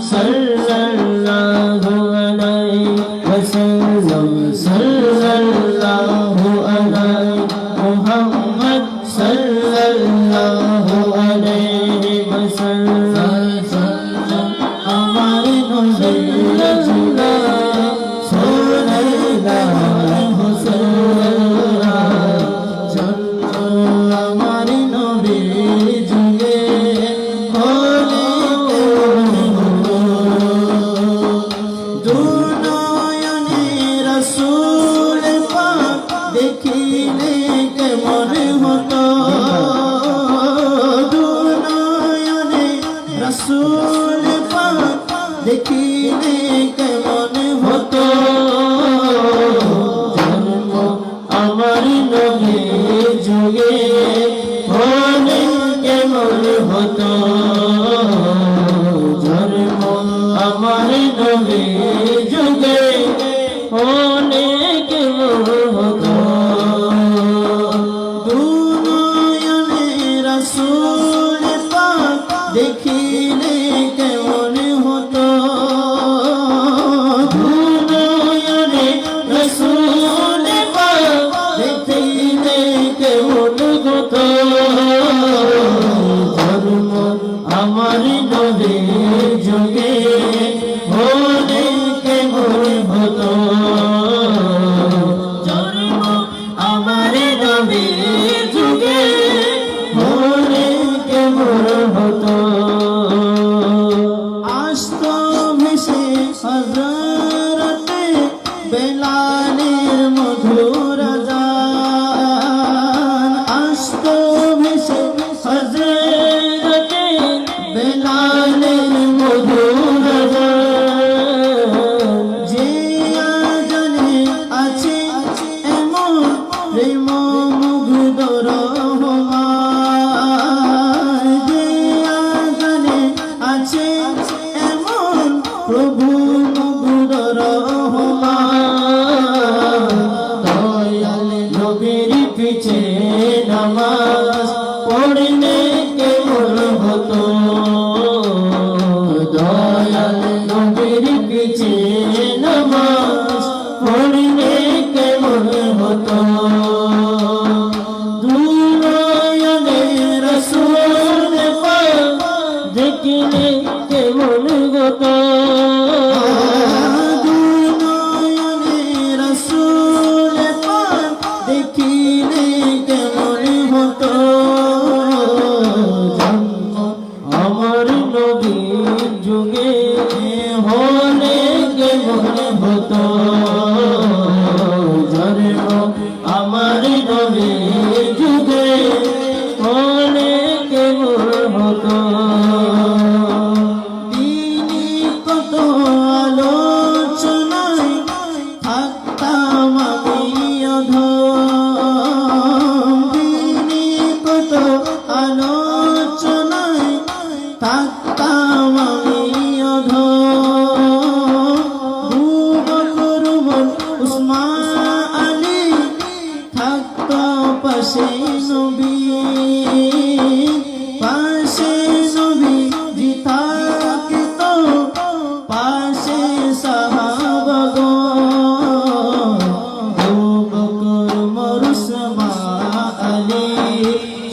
सल्लल्लाहु अलैहि वसल्लम सल्लल्लाहु अलैहि मुहम्मद सल्लल्लाहु अलैहि वसल्लम हमारे नबी जुगे सल्लल्लाहु हमारे नबी जुगे দেখিলে কেমন হতো দুনয়নে রাসূল পাক দেখিলে কেমন হতো জন্ম আমার নবীর যুগে হলে কেমন হতো জন্ম আমার নবীর যুগে হলে কেমন হতো রাসূল পাক দেখিলে কেমন হতো দুনয়নে রাসূল পাক দেখিলে কেমন হতো জন্ম আমার নবীর যুগে হলে কেমন হতো জন্ম আমার নবীর যুগে হতো আসত ভেসে হযরতে বেলালের মধুর আযান আসত ভেসে হযরতে বেলালের মধুর আযান যে আযানে আছে এমন প্রেম মুগ্ধ প্রভু মুগ্ধ রহমান দয়াল নবীর পিছে নামাজ পড়লে কেমন হতো দয়াল নবীর পিছে নামাজ পড়লে কেমন হতো দুনয়নে রাসূল পাক দেখিলে কেমন হতো দুনয়নে রাসূল পাক দেখিলে কেমন হতো জন্ম আমার নবীর যুগে হলে কেমন হতো জন্ম আমার নবীর যুগে হলে কেমন হতো আলোচনায় থাকতাম আমি অধম কত আলোচনায় থাকতাম আমি অধম আবু বকর উসমান আলী থাকত পাশে নবী পাশে নবী জিতা পাশে সাহাবাগণ আবু বকর উসমান আলী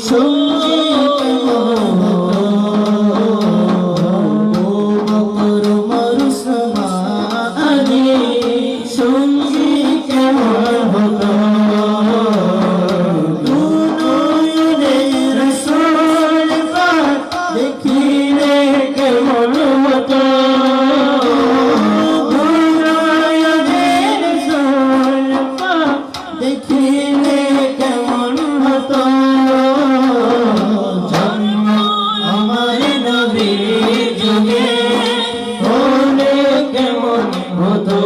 সঙ্গে কেমন হতো আবু বকর উসমান আলী সঙ্গে কেমন হতো দুনয়নে রাসূল পাক দেখিলে কেমন হতো দেখিলে কেমন হতো জন্ম আমার নবীর যুগে হলে কেমন হতো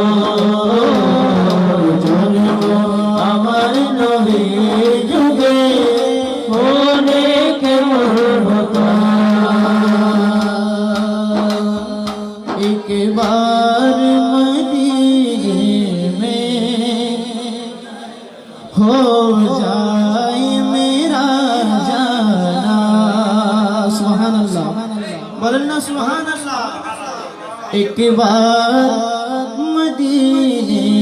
জন্ম আমার নবীর যুগে হলে কেমন হতো एक बार मदीने में हो जाए मेरा जाना। सुभान अल्लाह, बोलना सुभान अल्लाह। एक बार मदीने